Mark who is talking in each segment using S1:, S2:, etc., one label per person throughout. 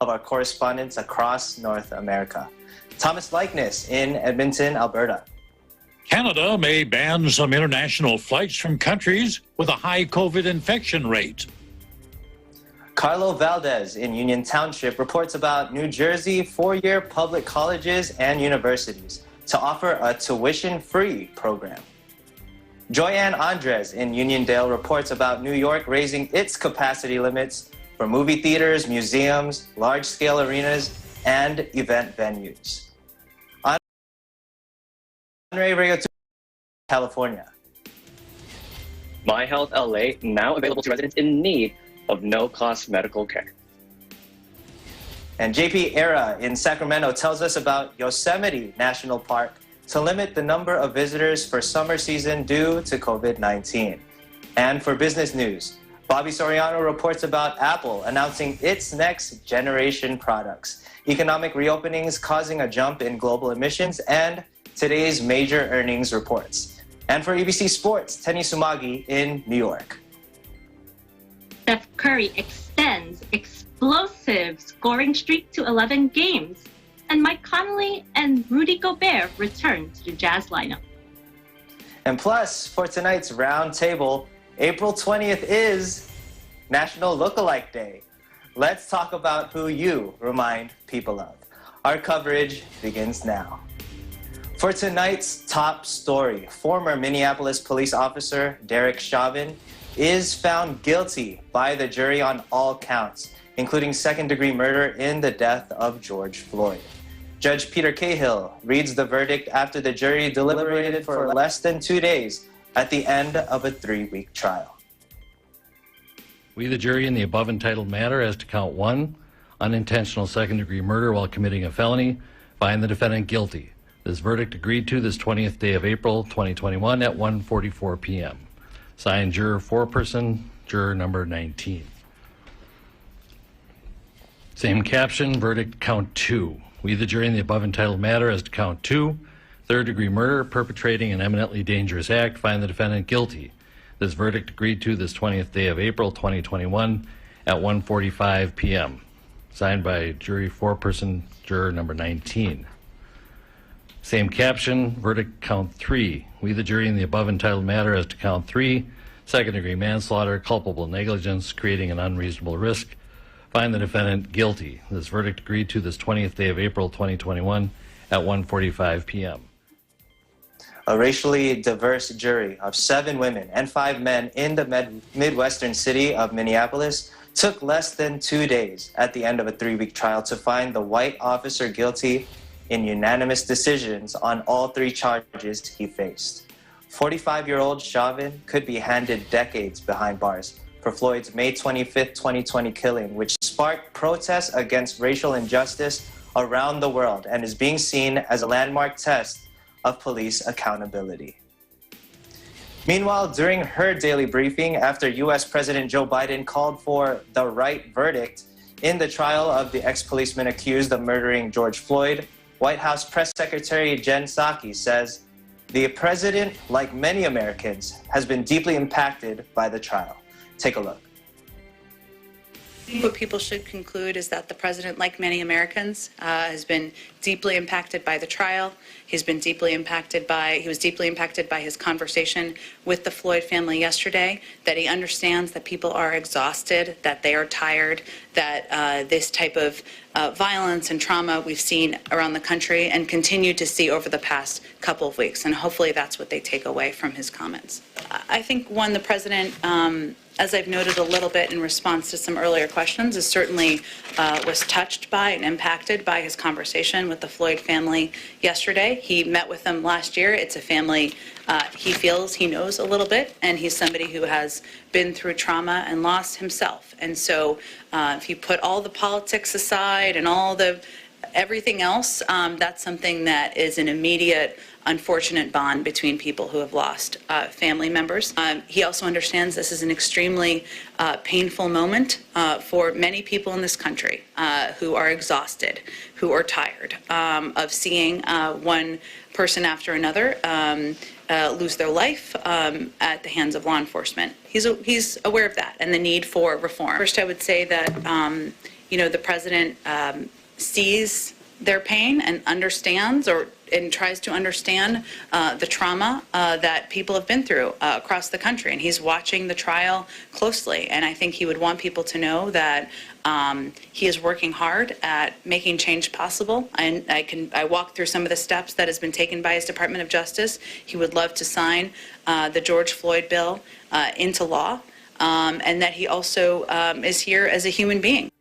S1: of our correspondents across North America. Thomas Likeness in Edmonton, Alberta.
S2: Canada may ban some international flights from countries with a high COVID infection rate.
S1: Carlo Valdez in Union Township reports about New Jersey four-year public colleges and universities to offer a tuition-free program. Joyanne Andres in Uniondale reports about New York raising its capacity limits for movie theaters, museums, large-scale arenas, and event venues. Andre Rio, California.
S3: My Health LA now available to residents in need of no-cost medical care.
S1: And JP Era in Sacramento tells us about Yosemite National Park to limit the number of visitors for summer season due to COVID-19. And for business news, Bobby Soriano reports about Apple announcing its next generation products, economic reopenings causing a jump in global emissions, and today's major earnings reports. And for ABC Sports, Tenny Sumagi in New York.
S4: Steph Curry extends explosive scoring streak to 11 games, and Mike Conley and Rudy Gobert return to the Jazz lineup.
S1: And plus, for tonight's round table, April 20th is National Lookalike Day. Let's talk about who you remind people of. Our coverage begins now. For tonight's top story, former Minneapolis police officer Derek Chauvin is found guilty by the jury on all counts, including second-degree murder in the death of George Floyd. Judge Peter Cahill reads the verdict after the jury deliberated for less than 2 days at the end of a 3-week trial.
S5: We, the jury, in the above entitled matter as to count 1, unintentional second-degree murder while committing a felony, find the defendant guilty. This verdict agreed to this 20th day of April 2021 at 1:44 p.m. Signed, juror foreperson, juror number 19. Same caption, verdict count 2. We, the jury, in the above entitled matter as to count 2, third-degree murder, perpetrating an eminently dangerous act, find the defendant guilty. This verdict agreed to this 20th day of April 2021 at 1:45 p.m. Signed by jury foreperson, juror number 19. Same caption, verdict count 3. We, the jury, in the above entitled matter as to count 3, second-degree manslaughter, culpable negligence, creating an unreasonable risk, find the defendant guilty. This verdict agreed to this 20th day of April 2021 at 1:45 p.m.
S1: A racially diverse jury of 7 women and 5 men in the Midwestern city of Minneapolis took less than 2 days at the end of a 3-week trial to find the white officer guilty in unanimous decisions on all 3 charges he faced. 45-year-old Chauvin could be handed decades behind bars for Floyd's May 25, 2020 killing, which sparked protests against racial injustice around the world and is being seen as a landmark test of police accountability. Meanwhile, during her daily briefing after U.S. President Joe Biden called for the right verdict in the trial of the ex-policeman accused of murdering George Floyd, White House Press Secretary Jen Psaki says, "The president, like many Americans, has been deeply impacted by the trial." Take a look.
S6: I think what people should conclude is that the president, like many Americans, has been deeply impacted by the trial. He was deeply impacted by his conversation with the Floyd family yesterday, that he understands that people are exhausted, that they are tired, that this type of violence and trauma we've seen around the country and continue to see over the past couple of weeks. And hopefully that's what they take away from his comments. I think, one, the president, as I've noted a little bit in response to some earlier questions, is certainly was touched by and impacted by his conversation with the Floyd family yesterday. He met with them last year. It's a family he feels he knows a little bit, and he's somebody who has been through trauma and loss himself. And so if you put all the politics aside and everything else, that's something that is an immediate unfortunate bond between people who have lost family members. He also understands this is an extremely painful moment for many people in this country who are exhausted, who are tired of seeing one person after another lose their life at the hands of law enforcement. He's aware of that and the need for reform. First, I would say that the president sees their pain and understands and tries to understand the trauma that people have been through across the country. And he's watching the trial closely. And I think he would want people to know that he is working hard at making change possible. And I walked through some of the steps that has been taken by his Department of Justice. He would love to sign the George Floyd bill into law, and that he also is here as a human being.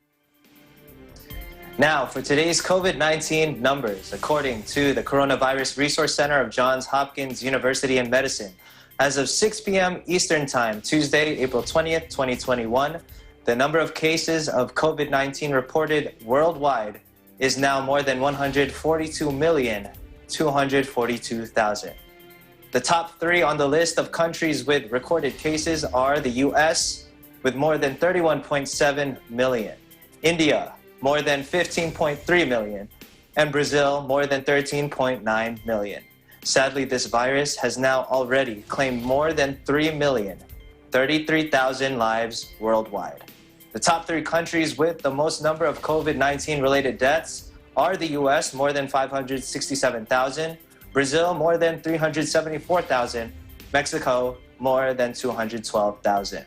S1: Now, for today's COVID-19 numbers, according to the Coronavirus Resource Center of Johns Hopkins University in Medicine, as of 6 p.m. Eastern Time, Tuesday, April 20th, 2021, the number of cases of COVID-19 reported worldwide is now more than 142,242,000. The top three on the list of countries with recorded cases are the U.S., with more than 31.7 million, India, more than 15.3 million, and Brazil, more than 13.9 million. Sadly, this virus has now already claimed more than 3,033,000 lives worldwide. The top three countries with the most number of COVID-19 related deaths are the US, more than 567,000, Brazil, more than 374,000, Mexico, more than 212,000.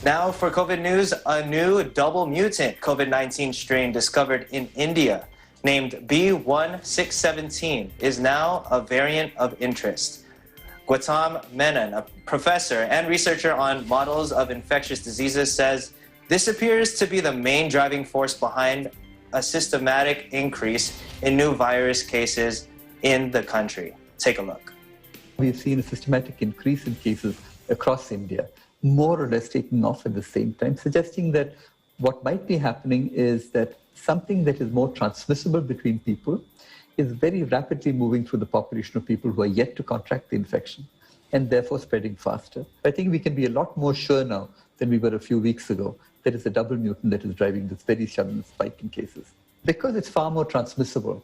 S1: Now for COVID news, a new double mutant COVID-19 strain discovered in India named B1617 is now a variant of interest. Gautam Menon, a professor and researcher on models of infectious diseases, says this appears to be the main driving force behind a systematic increase in new virus cases in the country. Take a look.
S7: We've seen a systematic increase in cases across India, more or less taking off at the same time, suggesting that what might be happening is that something that is more transmissible between people is very rapidly moving through the population of people who are yet to contract the infection and therefore spreading faster. I think we can be a lot more sure now than we were a few weeks ago that it's a double mutant that is driving this very sudden spike in cases. Because it's far more transmissible,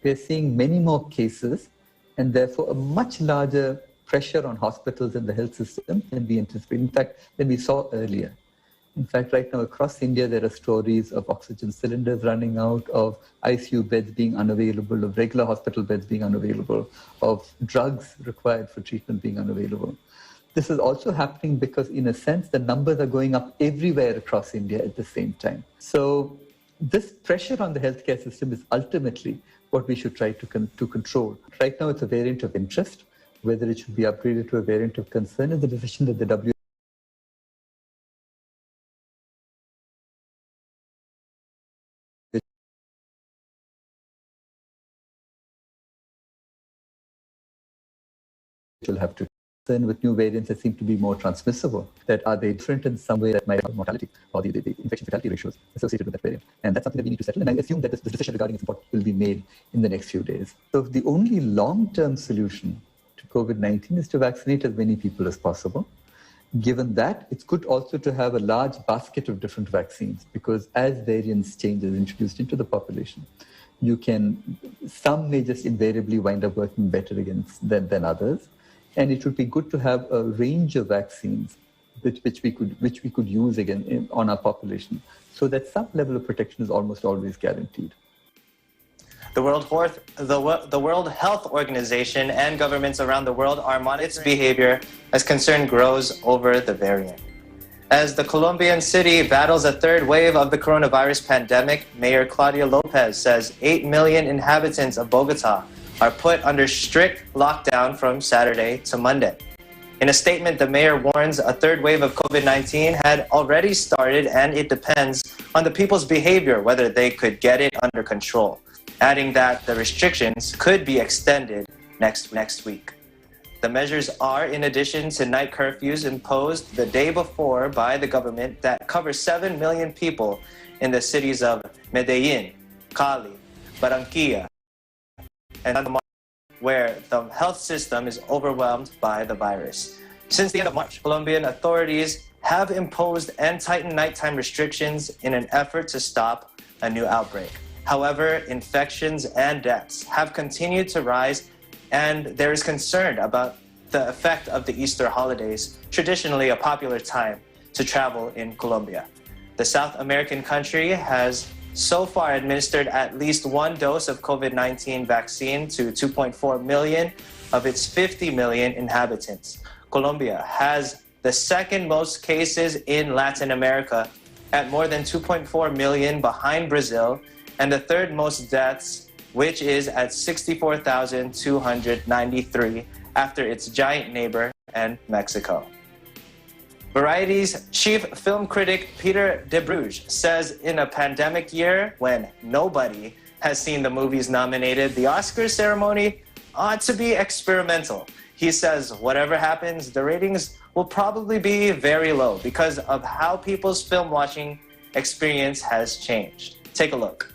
S7: we're seeing many more cases and therefore a much larger pressure on hospitals and the health system than we anticipated, in fact, than we saw earlier. In fact, right now across India, there are stories of oxygen cylinders running out, of ICU beds being unavailable, of regular hospital beds being unavailable, of drugs required for treatment being unavailable. This is also happening because, in a sense, the numbers are going up everywhere across India at the same time. So this pressure on the healthcare system is ultimately what we should try to control. Right now, it's a variant of interest. Whether it should be upgraded to a variant of concern is the decision that the WHO will have to. Then with new variants that seem to be more transmissible, that are they different in some way that might have mortality or the infection fatality ratios associated with that variant. And that's something that we need to settle. And I assume that this decision regarding its import will be made in the next few days. So the only long-term solution to COVID-19 is to vaccinate as many people as possible. Given that, it's good also to have a large basket of different vaccines, because as variants changes introduced into the population, some may just invariably wind up working better against than others. And it would be good to have a range of vaccines which we could use again on our population, so that some level of protection is almost always guaranteed.
S1: The World Health Organization and governments around the world are monitoring its behavior as concern grows over the variant. As the Colombian city battles a third wave of the coronavirus pandemic, Mayor Claudia Lopez says 8 million inhabitants of Bogota are put under strict lockdown from Saturday to Monday. In a statement, the mayor warns a third wave of COVID-19 had already started, and it depends on the people's behavior whether they could get it under control, adding that the restrictions could be extended next week. The measures are in addition to night curfews imposed the day before by the government that cover 7 million people in the cities of Medellin, Cali, Barranquilla, and where the health system is overwhelmed by the virus. Since the end of March, Colombian authorities have imposed and tightened nighttime restrictions in an effort to stop a new outbreak. However, infections and deaths have continued to rise, and there is concern about the effect of the Easter holidays, traditionally a popular time to travel in Colombia. The South American country has so far administered at least one dose of COVID-19 vaccine to 2.4 million of its 50 million inhabitants. Colombia has the second most cases in Latin America at more than 2.4 million behind Brazil, and the third most deaths, which is at 64,293 after its giant neighbor and Mexico. Variety's chief film critic Peter de Bruges says in a pandemic year when nobody has seen the movies nominated, the Oscars ceremony ought to be experimental. He says whatever happens, the ratings will probably be very low because of how people's film watching experience has changed. Take a look.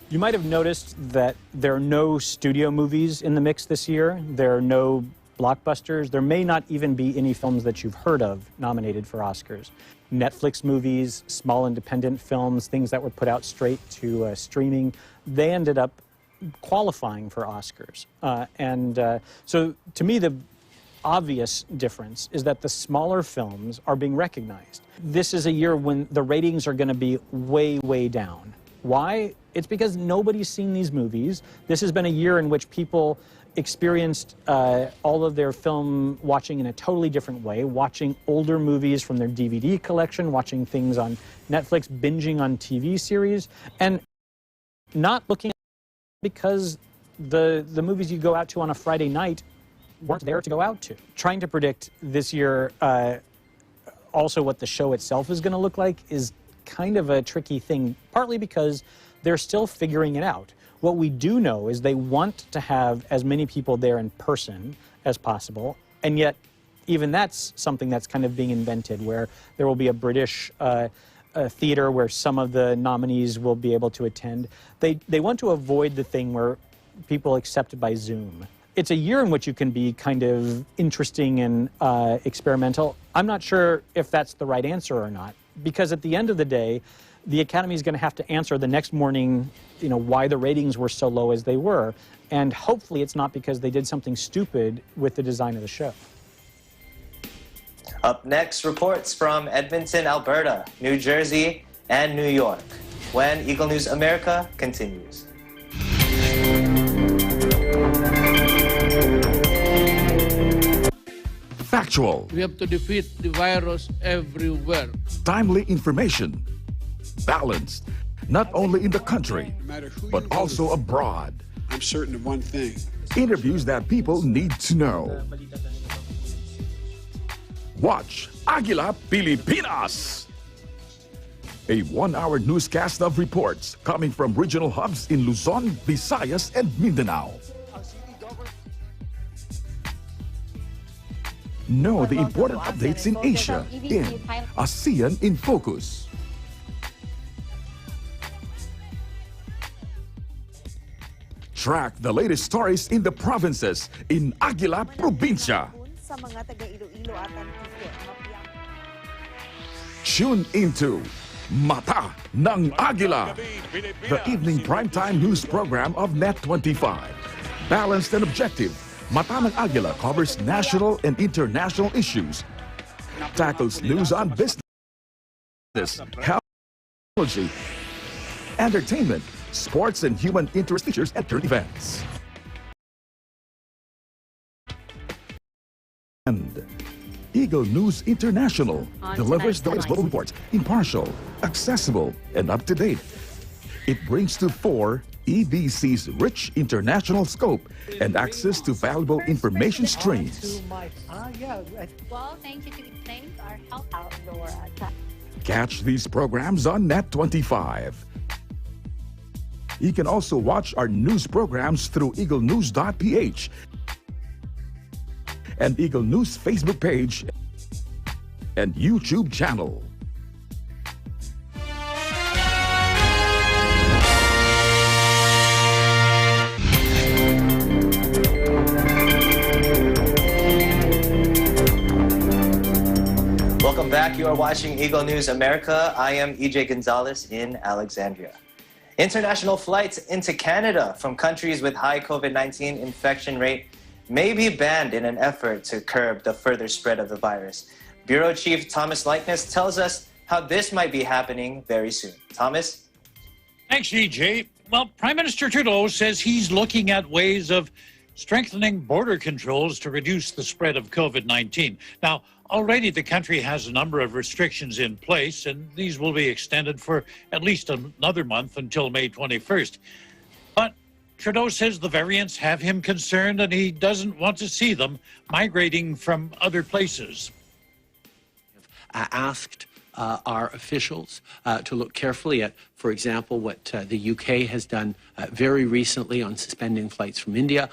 S8: You might have noticed that there are no studio movies in the mix this year. There are no blockbusters. There may not even be any films that you've heard of nominated for Oscars. Netflix movies, small independent films, things that were put out straight to streaming, they ended up qualifying for Oscars. So to me, the obvious difference is that the smaller films are being recognized. This is a year when the ratings are going to be way, way down. Why? It's because nobody's seen these movies. This has been a year in which people experienced all of their film watching in a totally different way, watching older movies from their DVD collection, watching things on Netflix, binging on TV series, and not looking at because the movies you go out to on a Friday night weren't there to go out to. Trying to predict this year also what the show itself is going to look like is kind of a tricky thing, partly because they're still figuring it out. What we do know is they want to have as many people there in person as possible, and yet even that's something that's kind of being invented, where there will be a British theater where some of the nominees will be able to attend. They want to avoid the thing where people accept by Zoom. It's a year in which you can be kind of interesting and experimental. I'm not sure if that's the right answer or not, because at the end of the day, the Academy is going to have to answer the next morning, why the ratings were so low as they were. And hopefully it's not because they did something stupid with the design of the show.
S1: Up next, reports from Edmonton, Alberta, New Jersey, and New York, when Eagle News America continues.
S9: Factual.
S10: We have to defeat the virus everywhere.
S9: Timely information. Balanced, not only in the country, but also abroad.
S11: I'm certain of one thing.
S9: Interviews that people need to know. Watch Aguila Pilipinas, a one-hour newscast of reports coming from regional hubs in Luzon, Visayas, and Mindanao. Know the important updates in Asia in ASEAN in Focus. Track the latest stories in the provinces in Aguila Provincia. Tune into Mata ng Aguila, the evening primetime news program of Net25. Balanced and objective, Mata ng Aguila covers national and international issues, tackles news on business, health, technology, entertainment, sports, and human interest features at current events. And Eagle News International delivers the latest global reports, impartial, accessible, and up-to-date. It brings to fore EBC's rich international scope and access to valuable information streams.
S12: Well, thank you to thank our health outdoor.
S9: Catch these programs on Net25. You can also watch our news programs through eaglenews.ph and Eagle News Facebook page and YouTube channel.
S1: Welcome back. You are watching Eagle News America. I am EJ Gonzalez in Alexandria. International flights into Canada from countries with high COVID-19 infection rate may be banned in an effort to curb the further spread of the virus. Bureau Chief Thomas Likeness tells us how how this might be happening very soon. Thomas?
S2: Thanks, EJ. Well, Prime Minister Trudeau says he's looking at ways of strengthening border controls to reduce the spread of COVID-19. Now, already the country has a number of restrictions in place, and these will be extended for at least another month until May 21st. But Trudeau says the variants have him concerned, and he doesn't want to see them migrating from other places.
S11: Asked our officials to look carefully at, for example, what the UK has done very recently on suspending flights from India,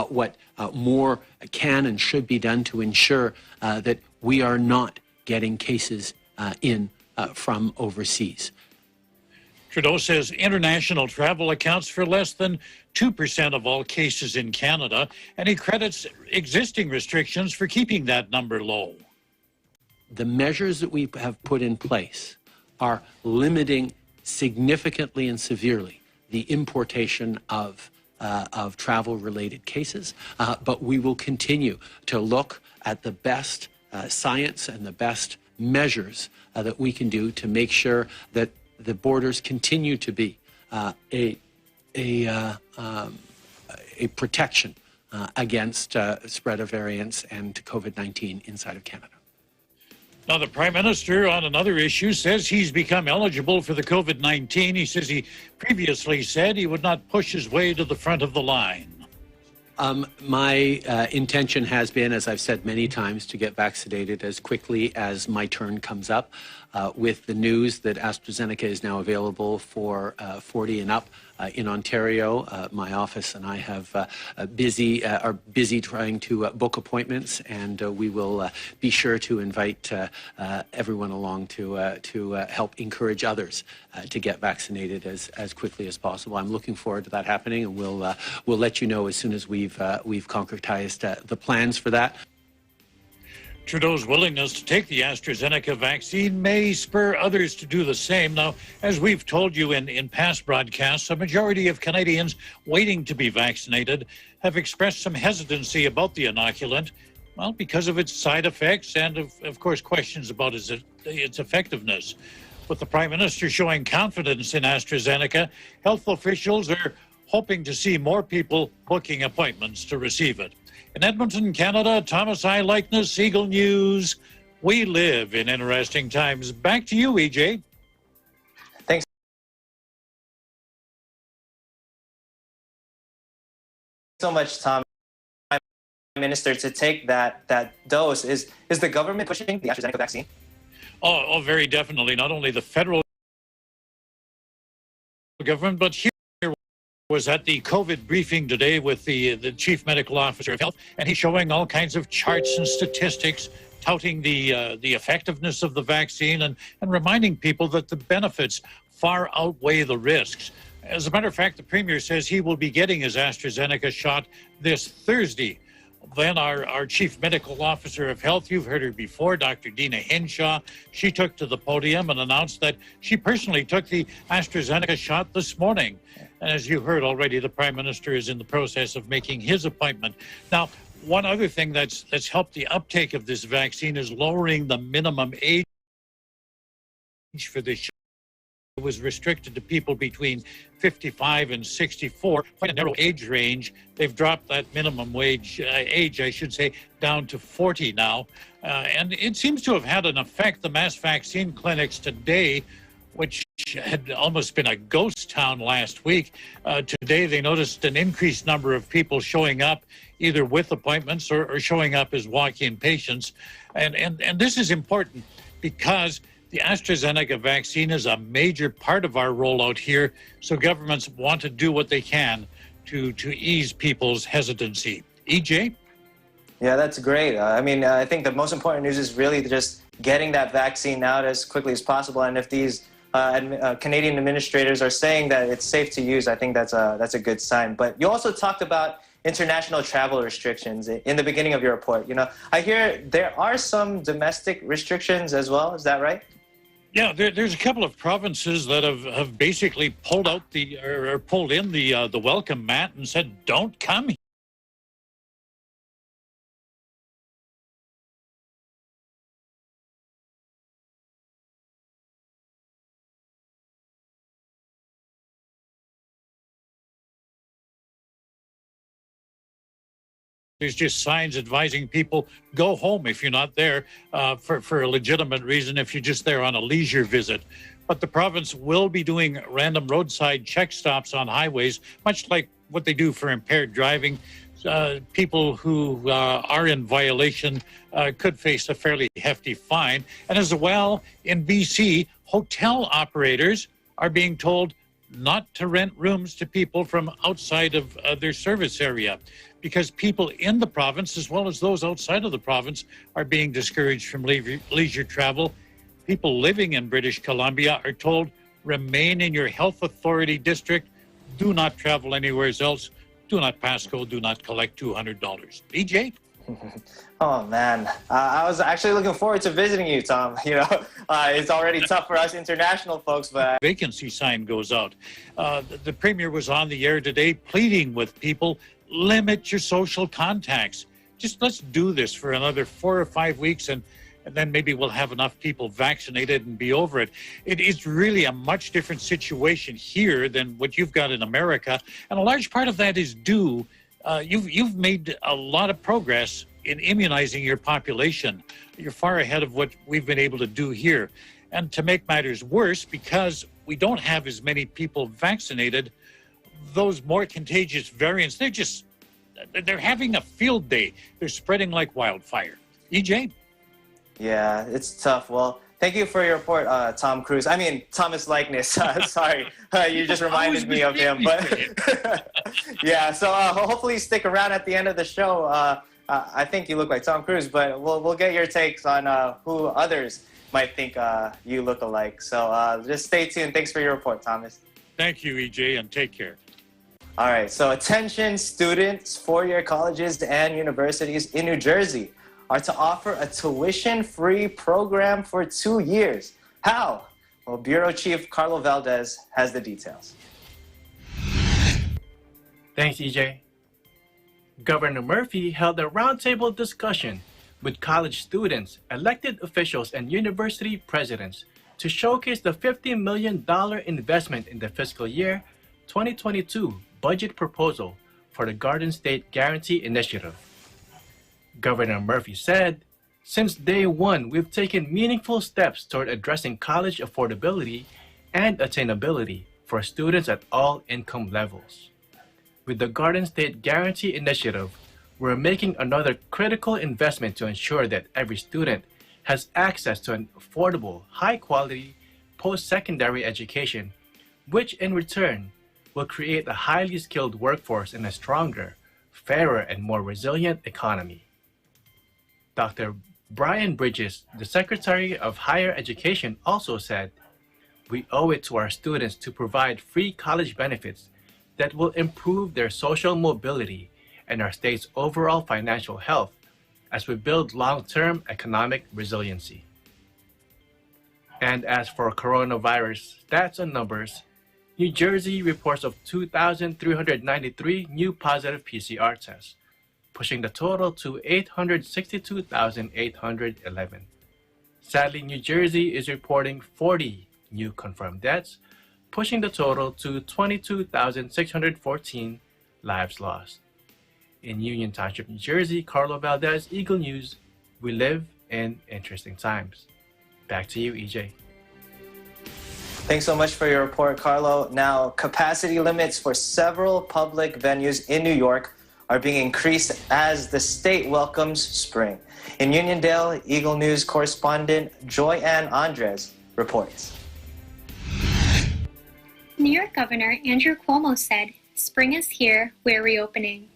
S11: what more can and should be done to ensure that we are not getting cases in from overseas.
S2: Trudeau says international travel accounts for less than 2% of all cases in Canada, and he credits existing restrictions for keeping that number low.
S11: The measures that we have put in place are limiting significantly and severely the importation of travel-related cases, but we will continue to look at the best science and the best measures that we can do to make sure that the borders continue to be a protection against spread of variants and COVID-19 inside of Canada.
S2: Now, the Prime Minister, on another issue, says he's become eligible for the COVID-19. He says he previously said he would not push his way to the front of the line.
S11: My intention has been, as I've said many times, to get vaccinated as quickly as my turn comes up. With the news that AstraZeneca is now available for 40 and up in Ontario, my office and I are busy trying to book appointments, and we will be sure to invite everyone along to help encourage others to get vaccinated as quickly as possible. I'm looking forward to that happening, and we'll let you know as soon as we've concretized the plans for that.
S2: Trudeau's willingness to take the AstraZeneca vaccine may spur others to do the same. Now, as we've told you in past broadcasts, a majority of Canadians waiting to be vaccinated have expressed some hesitancy about the inoculant, well, because of its side effects and, of course, questions about its effectiveness. With the Prime Minister showing confidence in AstraZeneca, health officials are hoping to see more people booking appointments to receive it. In Edmonton, Canada, Thomas I. Likeness, Eagle News. We live in interesting times. Back to you, EJ.
S1: Thanks so much, Tom. Prime Minister, to take that dose. Is the government pushing the AstraZeneca vaccine?
S2: Oh, very definitely. Not only the federal government, but here was at the COVID briefing today with the Chief Medical Officer of Health, and he's showing all kinds of charts and statistics touting the effectiveness of the vaccine and reminding people that the benefits far outweigh the risks. As a matter of fact, the Premier says he will be getting his AstraZeneca shot this Thursday. Then our Chief Medical Officer of Health, you've heard her before, Dr. Dina Henshaw, she took to the podium and announced that she personally took the AstraZeneca shot this morning. And as you heard already, the Prime Minister is in the process of making his appointment. Now, one other thing that's helped the uptake of this vaccine is lowering the minimum age for this shot. It was restricted to people between 55 and 64, quite a narrow age range. They've dropped that minimum age, down to 40 now. And it seems to have had an effect. The mass vaccine clinics today, which had almost been a ghost town last week, today they noticed an increased number of people showing up either with appointments or showing up as walk-in patients. And this is important because the AstraZeneca vaccine is a major part of our rollout here, so governments want to do what they can to ease people's hesitancy. EJ?
S1: Yeah, that's great. I think the most important news is really just getting that vaccine out as quickly as possible. And if these Canadian administrators are saying that it's safe to use, I think that's a good sign. But you also talked about international travel restrictions in the beginning of your report. You know, I hear there are some domestic restrictions as well. Is that right?
S2: Yeah, there's a couple of provinces that have basically pulled out pulled in the welcome mat and said, "Don't come There's just signs advising people, go home if you're not there for a legitimate reason, if you're just there on a leisure visit. But the province will be doing random roadside check stops on highways, much like what they do for impaired driving. People who are in violation could face a fairly hefty fine. And as well, in BC, hotel operators are being told not to rent rooms to people from outside of their service area, because people in the province, as well as those outside of the province, are being discouraged from leisure travel. People living in British Columbia are told, remain in your health authority district, do not travel anywhere else, do not passcode, do not collect $200. BJ?
S1: Oh man, I was actually looking forward to visiting you, Tom. You know, it's already tough for us international folks, but
S2: vacancy sign goes out. The Premier was on the air today pleading with people, limit your social contacts. Just let's do this for another 4 or 5 weeks, and then maybe we'll have enough people vaccinated and be over it. It is really a much different situation here than what you've got in America, and a large part of that is due. You've made a lot of progress in immunizing your population. You're far ahead of what we've been able to do here. And to make matters worse, because we don't have as many people vaccinated, those more contagious variants, they're having a field day. They're spreading like wildfire. EJ?
S1: Yeah, it's tough. Well, thank you for your report, Tom Cruise. I mean, Thomas Likeness. Sorry, you just reminded me of him. But yeah, so hopefully stick around at the end of the show. I think you look like Tom Cruise, but we'll get your takes on who others might think you look alike. So just stay tuned. Thanks for your report, Thomas.
S2: Thank you, EJ, and take care.
S1: All right, so attention students, four-year colleges and universities in New Jersey are to offer a tuition-free program for 2 years. How? Well, Bureau Chief Carlo Valdez has the details.
S13: Thanks, EJ. Governor Murphy held a roundtable discussion with college students, elected officials, and university presidents to showcase the $50 million investment in the fiscal year 2022 budget proposal for the Garden State Guarantee Initiative. Governor Murphy said, "Since day one, we've taken meaningful steps toward addressing college affordability and attainability for students at all income levels. With the Garden State Guarantee Initiative, we're making another critical investment to ensure that every student has access to an affordable, high-quality post-secondary education, which in return will create a highly skilled workforce and a stronger, fairer, and more resilient economy." Dr. Brian Bridges, the Secretary of Higher Education, also said, "We owe it to our students to provide free college benefits that will improve their social mobility and our state's overall financial health as we build long-term economic resiliency." And as for coronavirus stats and numbers, New Jersey reports of 2,393 new positive PCR tests, pushing the total to 862,811. Sadly, New Jersey is reporting 40 new confirmed deaths, pushing the total to 22,614 lives lost. In Union Township, New Jersey, Carlo Valdez, Eagle News, we live in interesting times. Back to you, EJ.
S1: Thanks so much for your report, Carlo. Now, capacity limits for several public venues in New York are being increased as the state welcomes spring. In Uniondale, Eagle News correspondent Joy Ann Andres reports.
S14: New York Governor Andrew Cuomo said, "Spring is here, we're reopening.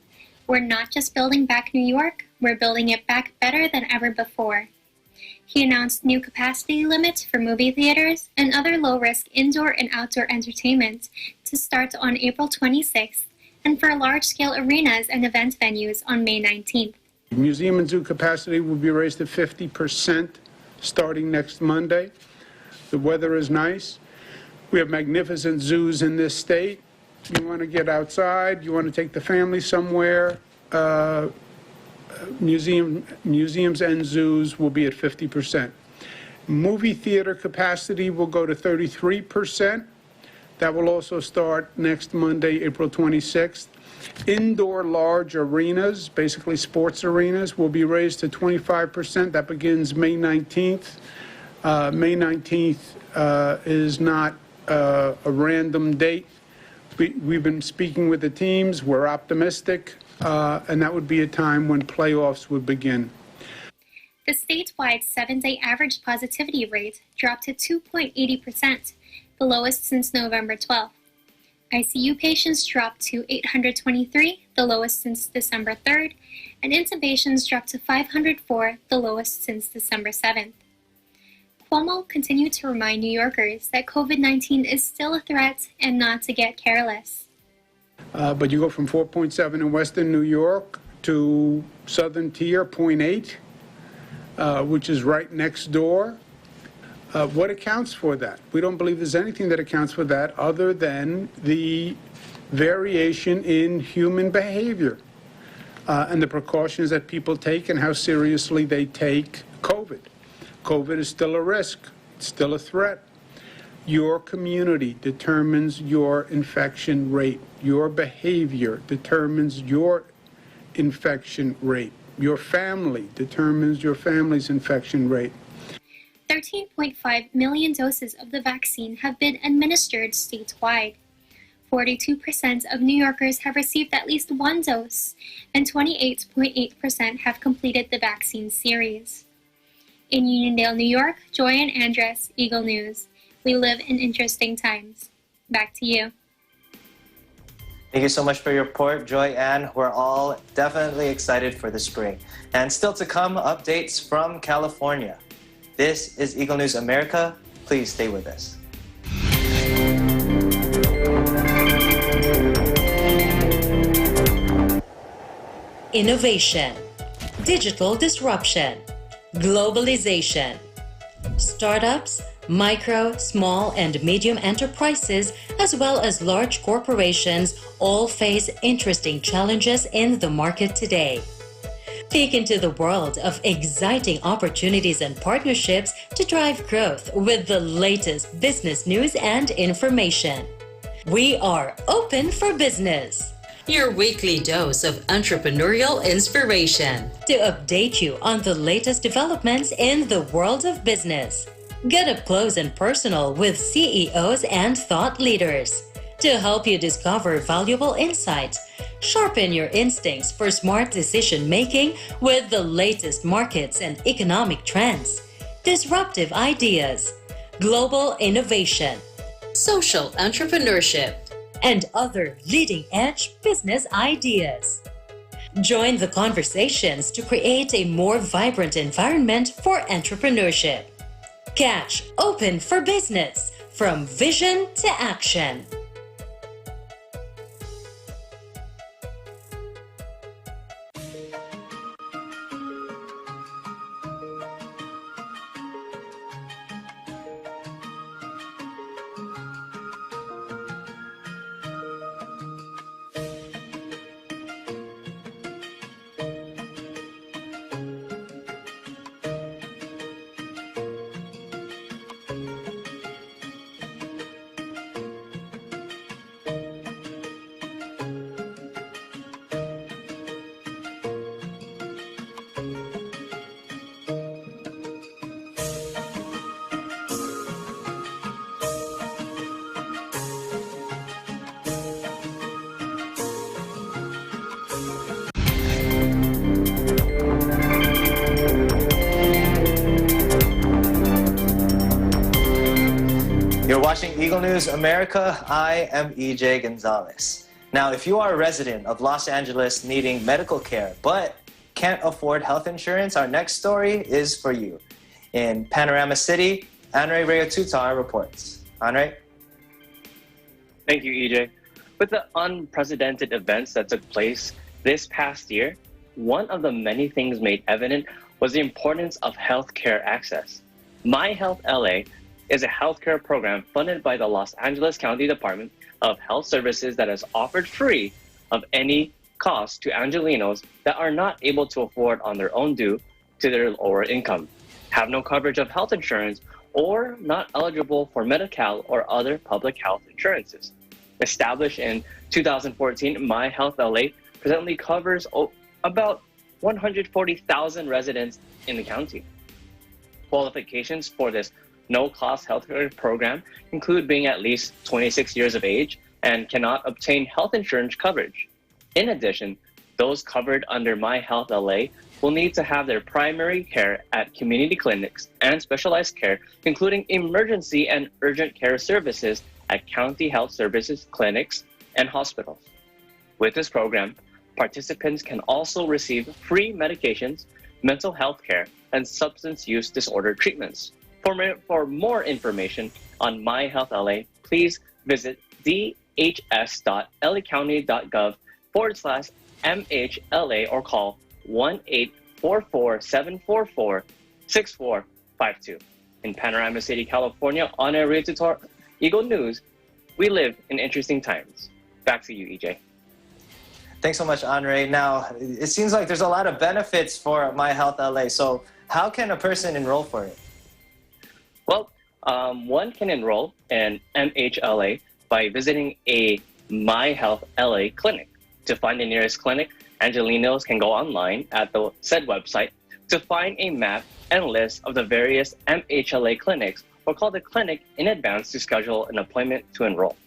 S14: We're not just building back New York, we're building it back better than ever before." He announced new capacity limits for movie theaters and other low-risk indoor and outdoor entertainment to start on April 26th, and for large-scale arenas and event venues on May 19th.
S15: Museum and zoo capacity will be raised to 50% starting next Monday. The weather is nice. We have magnificent zoos in this state. You want to get outside, you want to take the family somewhere, museums and zoos will be at 50%. Movie theater capacity will go to 33%. That will also start next Monday, April 26th. Indoor large arenas, basically sports arenas, will be raised to 25%. That begins May 19th. May 19th is not a random date. We've been speaking with the teams. We're optimistic, and that would be a time when playoffs would begin.
S14: The statewide 7-day average positivity rate dropped to 2.80%, the lowest since November 12th. ICU patients dropped to 823, the lowest since December 3rd, and intubations dropped to 504, the lowest since December 7th. Cuomo continued to remind New Yorkers that COVID-19 is still a threat and not to get careless.
S15: But you go from 4.7 in Western New York to Southern Tier, 0.8, which is right next door. What accounts for that? We don't believe there's anything that accounts for that other than the variation in human behavior and the precautions that people take and how seriously they take COVID. COVID is still a risk. It's still a threat. Your community determines your infection rate. Your behavior determines your infection rate. Your family determines your family's infection rate.
S14: 13.5 million doses of the vaccine have been administered statewide. 42% of New Yorkers have received at least one dose, and 28.8% have completed the vaccine series. In Uniondale, New York, Joy-Ann Andres, Eagle News. We live in interesting times. Back to you.
S1: Thank you so much for your report, Joy-Ann. We're all definitely excited for the spring. And still to come, updates from California. This is Eagle News America. Please stay with us.
S16: Innovation, digital disruption, globalization. Startups, micro, small, and medium enterprises, as well as large corporations, all face interesting challenges in the market today. Peek into the world of exciting opportunities and partnerships to drive growth with the latest business news and information. We are open for business. Your weekly dose of entrepreneurial inspiration to update you on the latest developments in the world of business. Get up close and personal with CEOs and thought leaders to help you discover valuable insights. Sharpen your instincts for smart decision-making with the latest markets and economic trends, disruptive ideas, global innovation, social entrepreneurship, and other leading-edge business ideas. Join the conversations to create a more vibrant environment for entrepreneurship. Catch Open for Business, from vision to action.
S1: You're watching Eagle News America. I am EJ Gonzalez. Now, if you are a resident of Los Angeles needing medical care but can't afford health insurance, our next story is for you. In Panorama City, Andre Reotutar reports. Andre?
S3: Thank you, EJ. With the unprecedented events that took place this past year, one of the many things made evident was the importance of healthcare access. My Health LA is a healthcare program funded by the Los Angeles County Department of Health Services that is offered free of any cost to Angelenos that are not able to afford on their own due to their lower income, have no coverage of health insurance, or not eligible for Medi-Cal or other public health insurances. established in 2014, My Health LA presently covers about 140,000 residents in the county. Qualifications for this no-cost healthcare program include being at least 26 years of age and cannot obtain health insurance coverage. In addition, those covered under My Health LA will need to have their primary care at community clinics and specialized care, including emergency and urgent care services at county health services, clinics, and hospitals. With this program, participants can also receive free medications, mental health care, and substance use disorder treatments. For more information on My Health LA, please visit dhs.lacounty.gov/MHLA or call 1-844-744-6452. In Panorama City, California, on a Reopenings Eagle News, we live in interesting times. Back to you, EJ.
S1: Thanks so much, Andre. Now, it seems like there's a lot of benefits for My Health LA. So how can a person enroll for it?
S3: Well, one can enroll in MHLA by visiting a My Health LA clinic. To find the nearest clinic, Angelinos can go online at the said website to find a map and list of the various MHLA clinics or call the clinic in advance to schedule an appointment to enroll.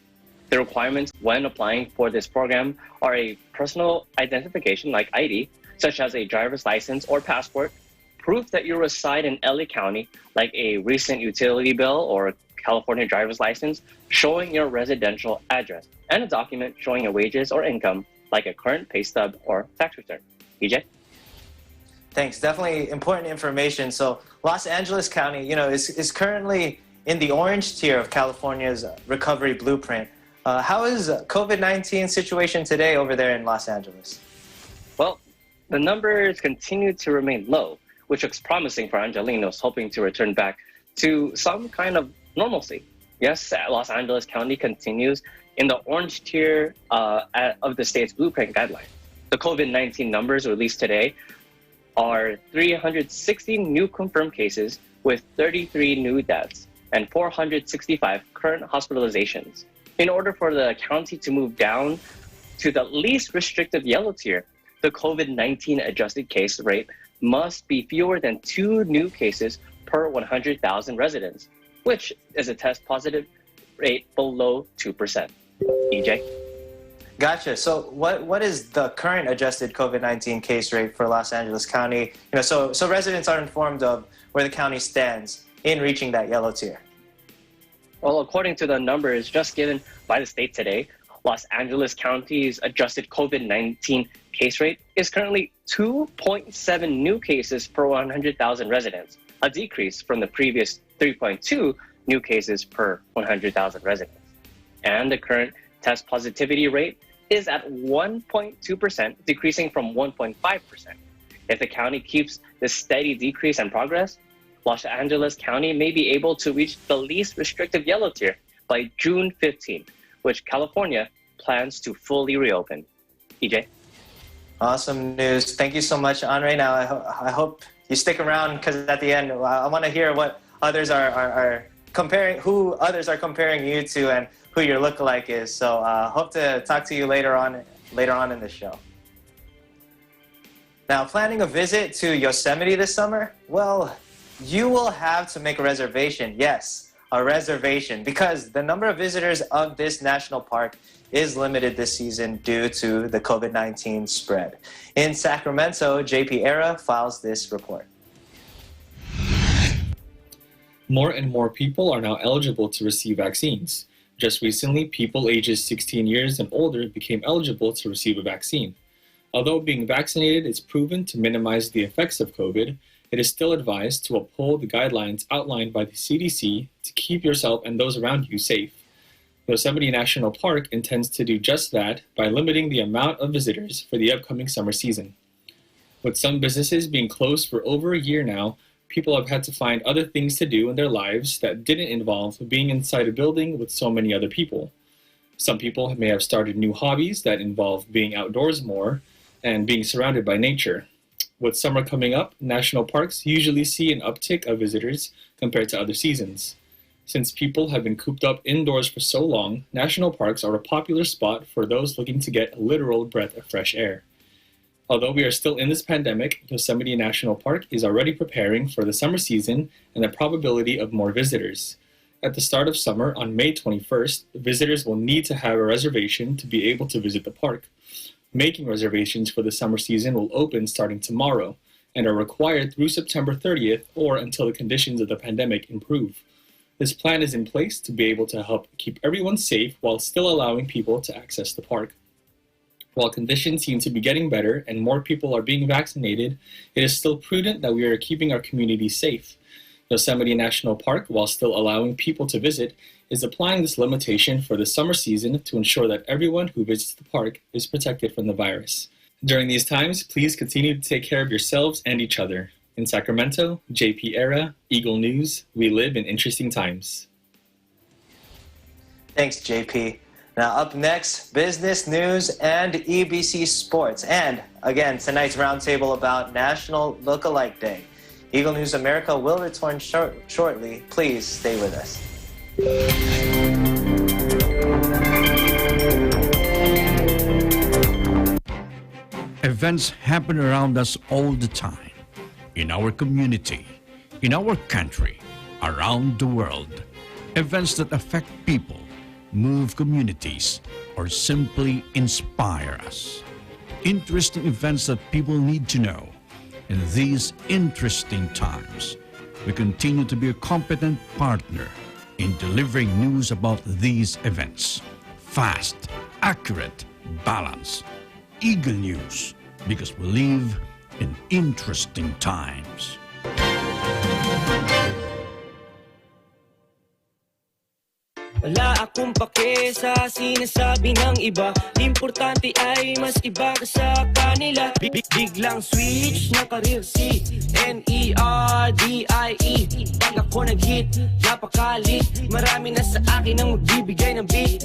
S3: The requirements when applying for this program are a personal identification like ID, such as a driver's license or passport, proof that you reside in LA County, like a recent utility bill or a California driver's license showing your residential address, and a document showing your wages or income, like a current pay stub or tax return. EJ?
S1: Thanks. Definitely important information. So Los Angeles County, is currently in the orange tier of California's recovery blueprint. How is COVID-19 situation today over there in Los Angeles?
S3: Well, the numbers continue to remain low, which looks promising for Angelinos hoping to return back to some kind of normalcy. Yes, Los Angeles County continues in the orange tier of the state's blueprint guidelines. The COVID-19 numbers released today are 360 new confirmed cases with 33 new deaths and 465 current hospitalizations. In order for the county to move down to the least restrictive yellow tier, the COVID-19 adjusted case rate must be fewer than 2 new cases per 100,000 residents, which is a test positive rate below 2%. EJ?
S1: Gotcha. So what is the current adjusted COVID-19 case rate for Los Angeles County? So residents are informed of where the county stands in reaching that yellow tier.
S3: Well, according to the numbers just given by the state today, Los Angeles County's adjusted COVID-19 case rate is currently 2.7 new cases per 100,000 residents, a decrease from the previous 3.2 new cases per 100,000 residents. And the current test positivity rate is at 1.2%, decreasing from 1.5%. If the county keeps this steady decrease and progress, Los Angeles County may be able to reach the least restrictive yellow tier by June 15, which California plans to fully reopen. EJ?
S1: Awesome news. Thank you so much, Andre. Now, I hope you stick around because at the end, I want to hear what others are comparing, who others are comparing you to and who your lookalike is. So hope to talk to you later on in the show. Now, planning a visit to Yosemite this summer? Well, you will have to make a reservation. Yes, a reservation, because the number of visitors of this national park is limited this season due to the COVID-19 spread. In Sacramento, JP Era files this report.
S17: More and more people are now eligible to receive vaccines. Just recently, people ages 16 years and older became eligible to receive a vaccine. Although being vaccinated is proven to minimize the effects of COVID, it is still advised to uphold the guidelines outlined by the CDC to keep yourself and those around you safe. Yosemite National Park intends to do just that by limiting the amount of visitors for the upcoming summer season. With some businesses being closed for over a year now, people have had to find other things to do in their lives that didn't involve being inside a building with so many other people. Some people may have started new hobbies that involve being outdoors more and being surrounded by nature. With summer coming up, national parks usually see an uptick of visitors compared to other seasons. Since people have been cooped up indoors for so long, national parks are a popular spot for those looking to get a literal breath of fresh air. Although we are still in this pandemic, Yosemite National Park is already preparing for the summer season and the probability of more visitors. At the start of summer, on May 21st, visitors will need to have a reservation to be able to visit the park. Making reservations for the summer season will open starting tomorrow and are required through September 30th or until the conditions of the pandemic improve. This plan is in place to be able to help keep everyone safe while still allowing people to access the park. While conditions seem to be getting better and more people are being vaccinated, it is still prudent that we are keeping our community safe. Yosemite National Park, while still allowing people to visit, is applying this limitation for the summer season to ensure that everyone who visits the park is protected from the virus. During these times, please continue to take care of yourselves and each other. In Sacramento, JP Era, Eagle News, we live in interesting times.
S1: Thanks, JP. Now up next, business news and EBC Sports. And again, tonight's roundtable about National Lookalike Day. Eagle News America will return shortly. Please stay with us.
S18: Events happen around us all the time. In our community, in our country, around the world. Events that affect people, move communities, or simply inspire us. Interesting events that people need to know. In these interesting times, we continue to be a competent partner in delivering news about these events. Fast, accurate, balanced. Eagle News, because we live in interesting times.
S19: Wala akong pake sa sinasabi ng iba. Importante ay mas iba ka sa kanila. Biglang switch na career si N-E-R-D-I-E. Pag ako nag-hit, napakalit. Marami na sa akin ang magbibigay ng beat.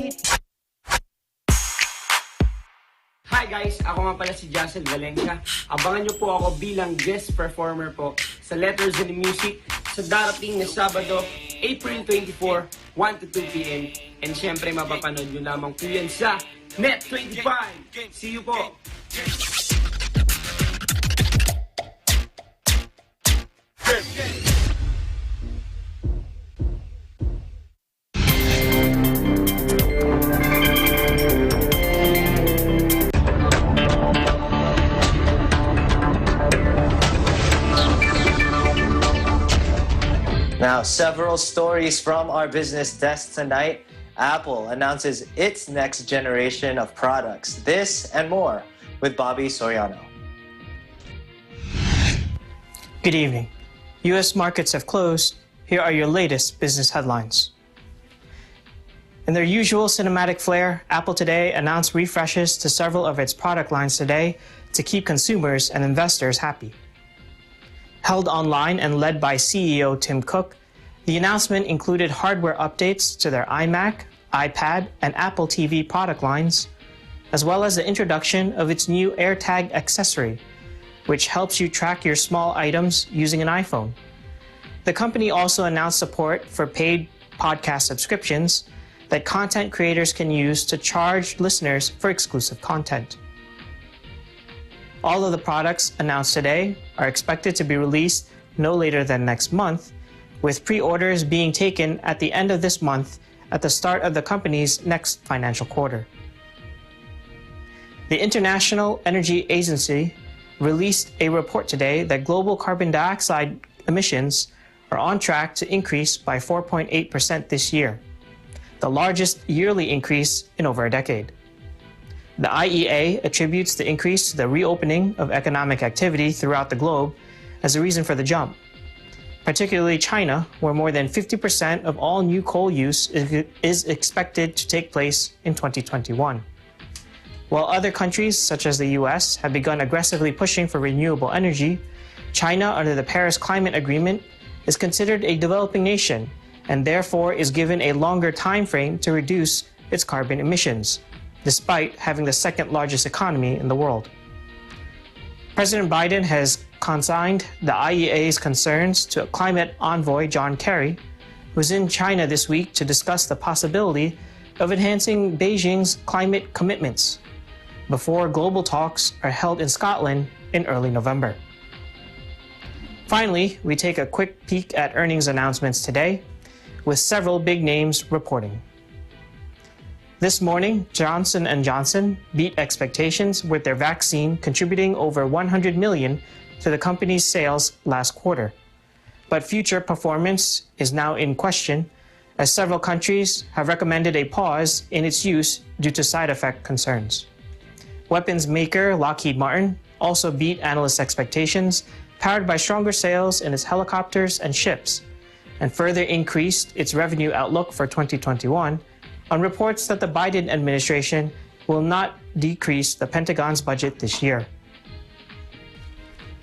S20: Hi guys! Ako nga pala si Jassel Valenca. Abangan nyo po ako bilang guest performer po sa Letters in the Music sa darating na Sabado, April 24, 1 to 2 p.m. And syempre mapapanood nyo lamang po yan sa Net25. See you po!
S1: Now, several stories from our business desk tonight. Apple announces its next generation of products. This and more with Bobby Soriano.
S21: Good evening. U.S. markets have closed. Here are your latest business headlines. In their usual cinematic flair, Apple today announced refreshes to several of its product lines today to keep consumers and investors happy. Held online and led by CEO Tim Cook, the announcement included hardware updates to their iMac, iPad, and Apple TV product lines, as well as the introduction of its new AirTag accessory, which helps you track your small items using an iPhone. The company also announced support for paid podcast subscriptions that content creators can use to charge listeners for exclusive content. All of the products announced today are expected to be released no later than next month, with pre-orders being taken at the end of this month at the start of the company's next financial quarter. The International Energy Agency released a report today that global carbon dioxide emissions are on track to increase by 4.8% this year, the largest yearly increase in over a decade. The IEA attributes the increase to the reopening of economic activity throughout the globe as a reason for the jump, particularly China, where more than 50% of all new coal use is expected to take place in 2021. While other countries, such as the US, have begun aggressively pushing for renewable energy, China, under the Paris Climate Agreement, is considered a developing nation and therefore is given a longer time frame to reduce its carbon emissions, despite having the second largest economy in the world. President Biden has consigned the IEA's concerns to climate envoy John Kerry, was in China this week to discuss the possibility of enhancing Beijing's climate commitments before global talks are held in Scotland in early November. Finally, we take a quick peek at earnings announcements today, with several big names reporting. This morning, Johnson & Johnson beat expectations with their vaccine contributing over $100 million to the company's sales last quarter. But future performance is now in question, as several countries have recommended a pause in its use due to side effect concerns. Weapons maker Lockheed Martin also beat analyst expectations, powered by stronger sales in its helicopters and ships, and further increased its revenue outlook for 2021 on reports that the Biden administration will not decrease the Pentagon's budget this year.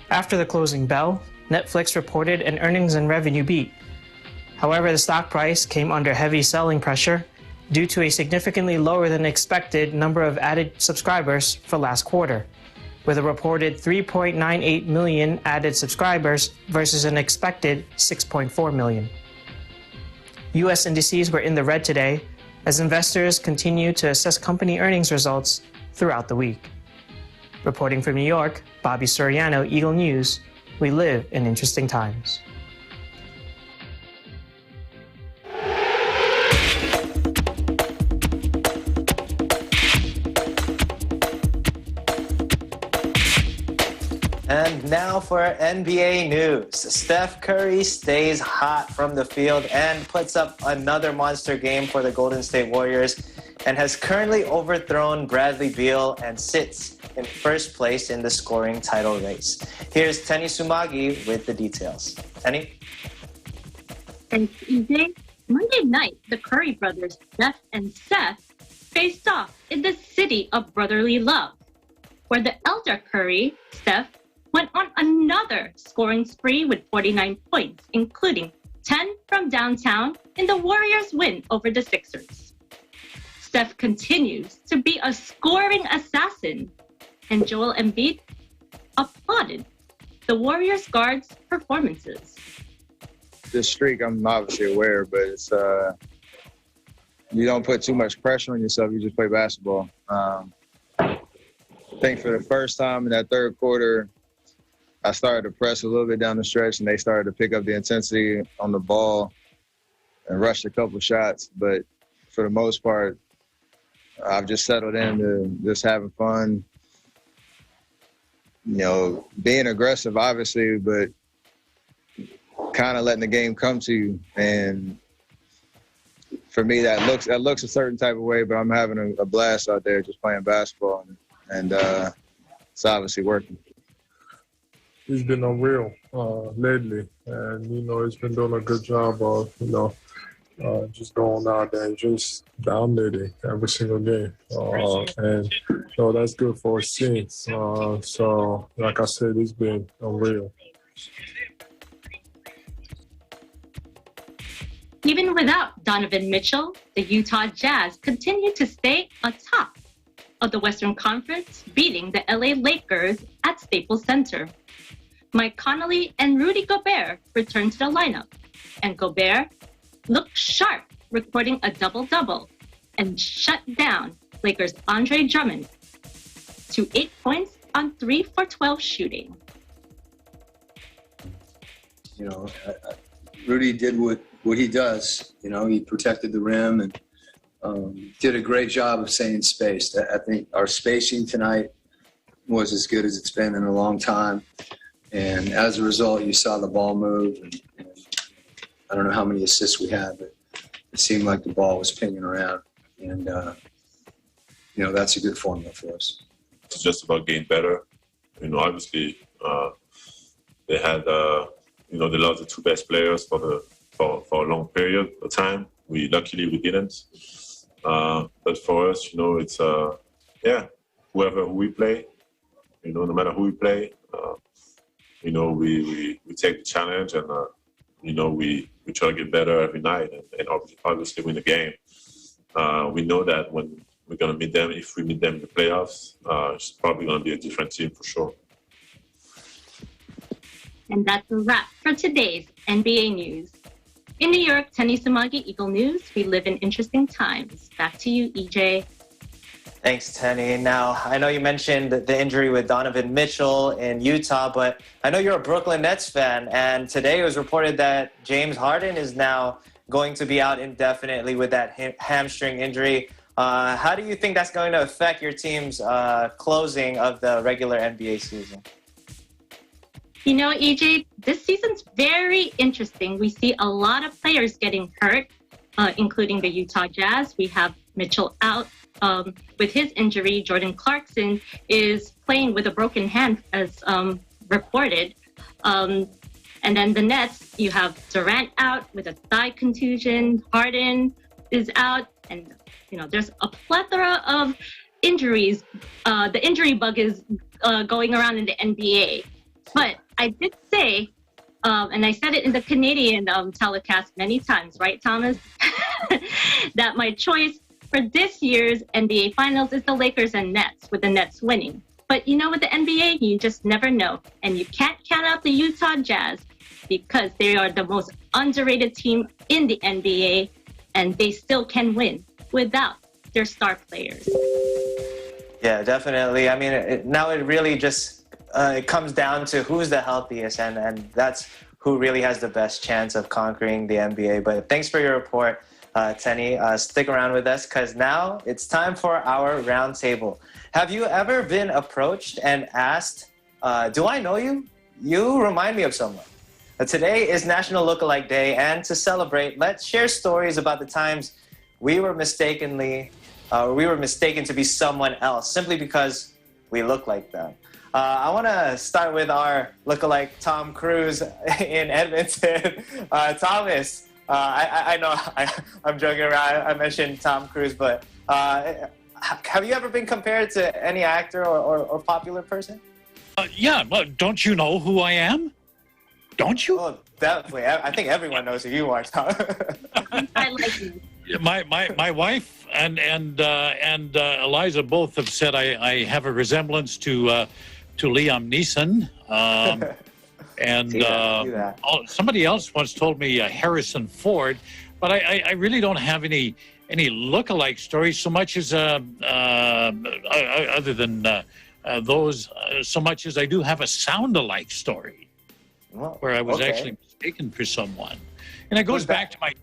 S21: After the closing bell, Netflix reported an earnings and revenue beat. However, the stock price came under heavy selling pressure due to a significantly lower than expected number of added subscribers for last quarter, with a reported 3.98 million added subscribers versus an expected 6.4 million. U.S. indices were in the red today as investors continue to assess company earnings results throughout the week. Reporting from New York, Bobby Soriano, Eagle News. We live in interesting times.
S1: And now for NBA news. Steph Curry stays hot from the field and puts up another monster game for the Golden State Warriors and has currently overthrown Bradley Beal and sits in first place in the scoring title race. Here's Tenny Sumagi with the details. Tenny?
S4: Thanks, EJ. Monday night, the Curry brothers, Steph and Seth, faced off in the city of brotherly love, where the elder Curry, Steph, went on another scoring spree with 49 points, including 10 from downtown in the Warriors' win over the Sixers. Steph continues to be a scoring assassin, and Joel Embiid applauded the Warriors' guards' performances.
S22: This streak, I'm obviously aware, but it's you don't put too much pressure on yourself. You just play basketball. I think for the first time in that third quarter, I started to press a little bit down the stretch, and they started to pick up the intensity on the ball and rushed a couple shots. But for the most part, I've just settled into just having fun, you know, being aggressive, obviously, but kind of letting the game come to you. And for me, that looks a certain type of way, but I'm having a blast out there just playing basketball, and it's obviously working.
S23: He's been unreal lately, and he's been doing a good job of just going out there and just dominating every single game, and that's good for his team. So, like I said, he's been unreal.
S4: Even without Donovan Mitchell, the Utah Jazz continue to stay atop of the Western Conference, beating the LA Lakers at Staples Center. Mike Conley and Rudy Gobert returned to the lineup, and Gobert looked sharp, recording a double-double, and shut down Lakers' Andre Drummond to 8 points on 3 for 12 shooting.
S24: Rudy did what he does. He protected the rim and did a great job of staying spaced. I think our spacing tonight was as good as it's been in a long time. And as a result, you saw the ball move. And I don't know how many assists we had, but it seemed like the ball was pinging around. And, that's a good formula for us.
S25: It's just about getting better. Obviously, they had, they lost the two best players for a long period of time. Luckily, we didn't. But for us, it's, who we play, no matter who we play, we take the challenge and, we try to get better every night and obviously win the game. We know that when we're going to meet them, if we meet them in the playoffs, it's probably going to be a different team for sure.
S4: And that's a wrap for today's NBA News. In New York, Tenny Sumagi, Eagle News. We live in interesting times. Back to you, EJ.
S1: Thanks, Tenny. Now, I know you mentioned the injury with Donovan Mitchell in Utah, but I know you're a Brooklyn Nets fan, and today it was reported that James Harden is now going to be out indefinitely with that hamstring injury. How do you think that's going to affect your team's closing of the regular NBA season?
S4: You know, EJ, this season's very interesting. We see a lot of players getting hurt, including the Utah Jazz. We have Mitchell out with his injury. Jordan Clarkson is playing with a broken hand, as reported. And then the Nets, you have Durant out with a thigh contusion. Harden is out. And, you know, there's a plethora of injuries. The injury bug is going around in the NBA. But I did say, and I said it in the Canadian telecast many times, right, Thomas? That my choice for this year's NBA Finals is the Lakers and Nets, with the Nets winning. But you know, with the NBA, you just never know. And you can't count out the Utah Jazz because they are the most underrated team in the NBA, and they still can win without their star players.
S1: Yeah, definitely. I mean, now it really just it comes down to who's the healthiest, and that's who really has the best chance of conquering the NBA. But thanks for your report, Tenny. Stick around with us, because now it's time for our roundtable. Have you ever been approached and asked, do I know you? You remind me of someone. Today is National Lookalike Day, and to celebrate, let's share stories about the times we were mistaken to be someone else simply because we look like them. I want to start with our lookalike Tom Cruise in Edmonton. Thomas, I know I'm joking around. I mentioned Tom Cruise, but have you ever been compared to any actor or popular person?
S2: Yeah, but don't you know who I am? Don't you?
S1: Oh, definitely. I think everyone knows who you are, Tom.
S4: I like you.
S2: My wife and Eliza both have said I have a resemblance to Liam Neeson, and somebody else once told me Harrison Ford, but I really don't have any look-alike stories so much as other than those, so much as I do have a sound-alike story where I was actually mistaken for someone, and it goes back to my.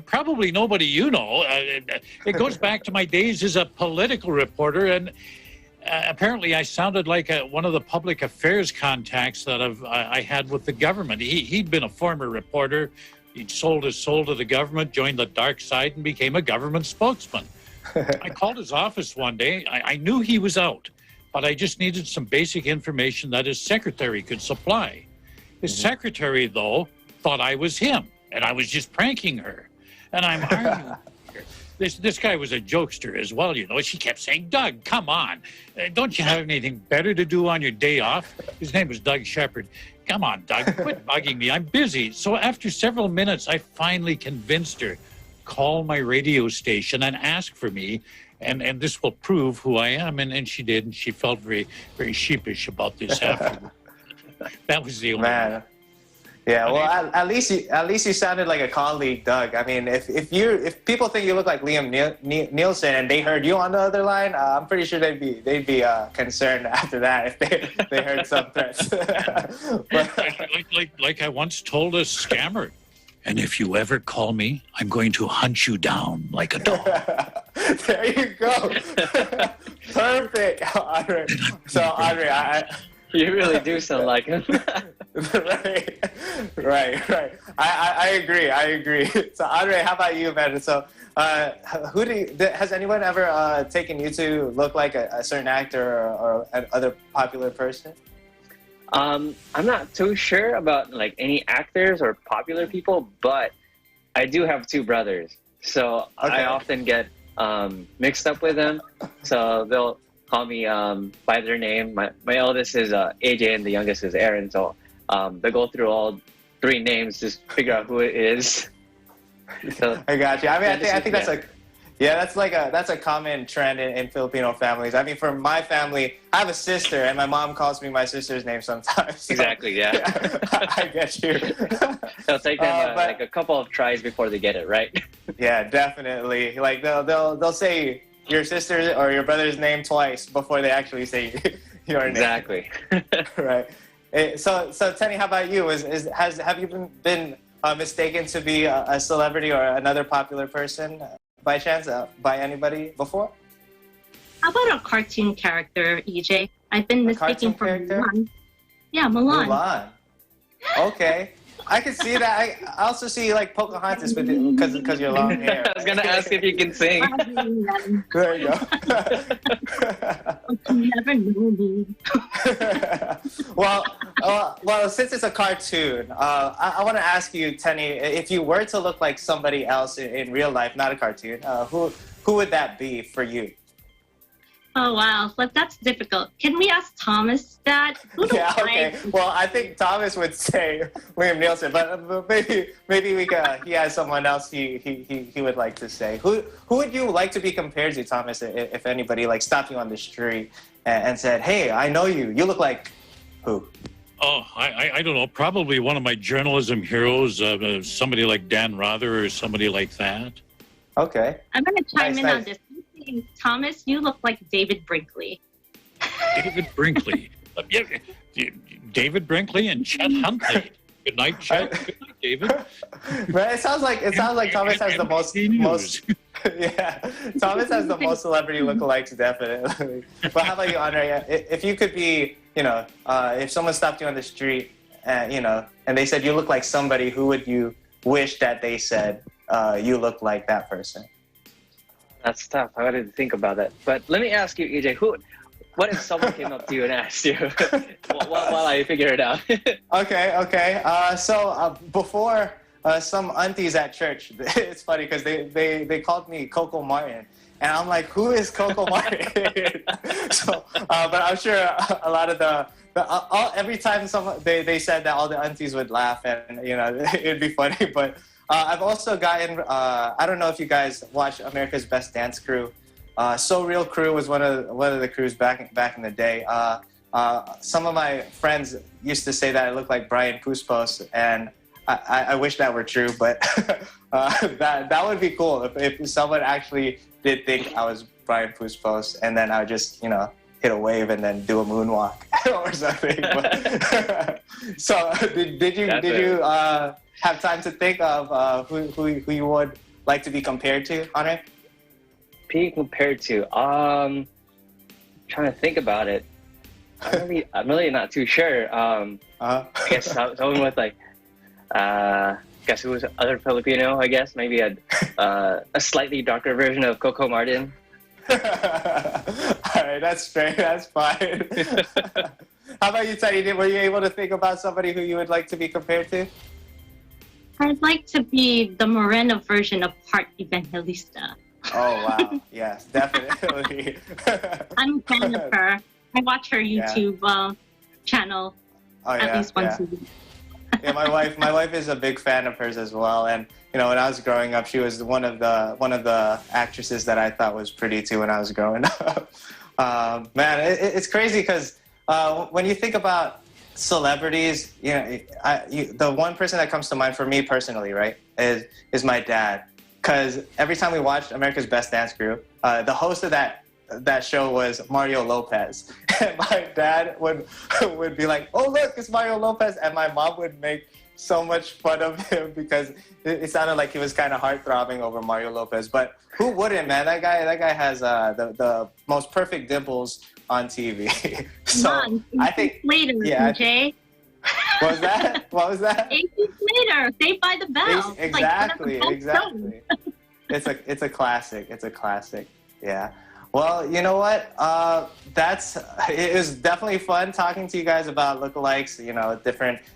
S2: Probably nobody you know. It goes back to my days as a political reporter, and apparently I sounded like one of the public affairs contacts that I had with the government. He'd been a former reporter. He'd sold his soul to the government, joined the dark side, and became a government spokesman. I called his office one day. I knew he was out, but I just needed some basic information that his secretary could supply. His secretary, though, thought I was him, and I was just pranking her. And I'm arguing with her. This guy was a jokester as well, you know. She kept saying, Doug, come on. Don't you have anything better to do on your day off? His name was Doug Shepard. Come on, Doug, quit bugging me. I'm busy. So after several minutes, I finally convinced her, call my radio station and ask for me, and this will prove who I am. And she did, and she felt very, very sheepish about this afterwards. That was the only one.
S1: Yeah, well, at least you sounded like a colleague, Doug. I mean, if people think you look like Liam Nielsen and they heard you on the other line, I'm pretty sure they'd be concerned after that if they heard some threats.
S2: like I once told a scammer, and if you ever call me, I'm going to hunt you down like a dog.
S1: There you go. Perfect, Andre. So, Andre,
S3: you really do sound like him.
S1: Right. I agree. So, Andre, how about you, man? So, has anyone ever taken you to look like a certain actor or other popular person?
S3: I'm not too sure about like any actors or popular people, but I do have two brothers, so I often get mixed up with them. So they'll call me by their name. My eldest is AJ and the youngest is Aaron. So they go through all three names, just figure out who it is. So,
S1: I got you. I mean, I think that's Yeah, that's a common trend in Filipino families. I mean, for my family, I have a sister, and my mom calls me my sister's name sometimes. So,
S3: Exactly, yeah.
S1: I get you.
S3: It'll take them like a couple of tries before they get it, right?
S1: Yeah, definitely. Like they'll say your sister or your brother's name twice before they actually say your name.
S3: Exactly.
S1: Right. So Tenny, how about you? Have you been mistaken to be a celebrity or another popular person by chance by anybody before?
S4: How about a cartoon character, EJ? I've been mistaken for Mulan. Yeah, Mulan.
S1: Mulan. Okay. I can see that. I also see like Pocahontas because your long hair.
S3: I was gonna ask if you can sing.
S1: There you go.
S4: You never know me.
S1: Well, since it's a cartoon, I want to ask you, Tenny, if you were to look like somebody else in real life, not a cartoon, who would that be for you?
S4: Oh, wow. But that's difficult. Can we ask Thomas that?
S1: Yeah, okay. Well, I think Thomas would say Liam Nielsen, but maybe we can, he has someone else he would like to say. Who would you like to be compared to, Thomas, if anybody like stopped you on the street and said, hey, I know you. You look like who?
S2: Oh, I don't know. Probably one of my journalism heroes, somebody like Dan Rather or somebody like that.
S1: Okay.
S4: I'm going to chime in on this. Thomas, you look like David Brinkley.
S2: David Brinkley. David Brinkley and Chet Huntley. Good night, Chet. Good night, David.
S1: Man, it sounds like Thomas has the most yeah. Thomas has the most celebrity lookalikes, definitely. But how about you, Andre? If you could be, if someone stopped you on the street, and they said you look like somebody, who would you wish that they said you look like that person?
S3: That's tough. I got to think about that. But let me ask you, EJ, what if someone came up to you and asked you while I figure it out?
S1: Okay. So before some aunties at church, it's funny because they called me Coco Martin. And I'm like, who is Coco Martin? So, but I'm sure a lot of every time they said that, all the aunties would laugh and, it'd be funny. But I've also gotten, I don't know if you guys watch America's Best Dance Crew. So Real Crew was one of the crews back in the day. Some of my friends used to say that I look like Brian Puspos, and I wish that were true, but that would be cool if someone actually did think I was Brian Puspos, and then I would just, hit a wave and then do a moonwalk or something. But, so did you have time to think of who you would like to be compared to, Andre?
S3: Being compared to, trying to think about it. I'm really not too sure. I guess someone with like, guess who was other Filipino? I guess maybe a slightly darker version of Coco Martin.
S1: All right, that's fair. That's fine. How about you, Teddy? Were you able to think about somebody who you would like to be compared to?
S4: I'd like to be the Morena version of Part Evangelista.
S1: Oh, wow. Yes, definitely.
S4: I'm a fan of her. I watch her YouTube channel at least once a week.
S1: Yeah, my wife is a big fan of hers as well. And, when I was growing up, she was one of the actresses that I thought was pretty too when I was growing up. Man, it's crazy because when you think about celebrities, the one person that comes to mind for me personally, right, is my dad. Because every time we watched America's Best Dance Crew, the host of that show was Mario Lopez. And my dad would be like, oh, look, it's Mario Lopez. And my mom would make so much fun of him because it sounded like he was kind of heart-throbbing over Mario Lopez. But who wouldn't, man? That guy has the most perfect dimples on TV. So I think
S4: later, EJ.
S1: What was that?
S4: 8 weeks later, Saved by the Bell.
S1: Exactly. It's a classic. It's a classic. Yeah. Well, you know what? It was definitely fun talking to you guys about lookalikes,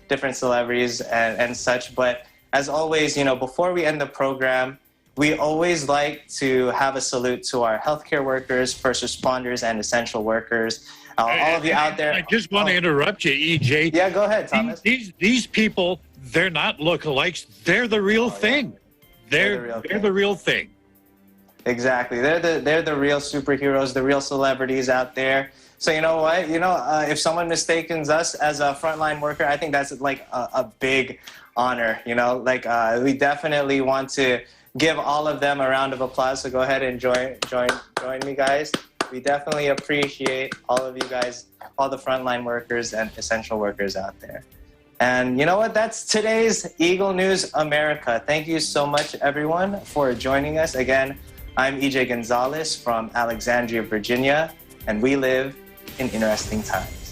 S1: different celebrities and such. But as always, before we end the program, we always like to have a salute to our healthcare workers, first responders, and essential workers. All of you out there.
S2: I just want to interrupt you, EJ.
S1: Yeah, go ahead, Thomas.
S2: These people, they're not lookalikes. They're the real thing. They're the real thing.
S1: Exactly. They're the real superheroes, the real celebrities out there. So you know what? If someone mistakes us as a frontline worker, I think that's like a big honor. We definitely want to give all of them a round of applause. So go ahead and join me, guys. We definitely appreciate all of you guys, all the frontline workers and essential workers out there. And you know what? That's today's Eagle News America. Thank you so much, everyone, for joining us. Again, I'm EJ Gonzalez from Alexandria, Virginia, and we live in interesting times.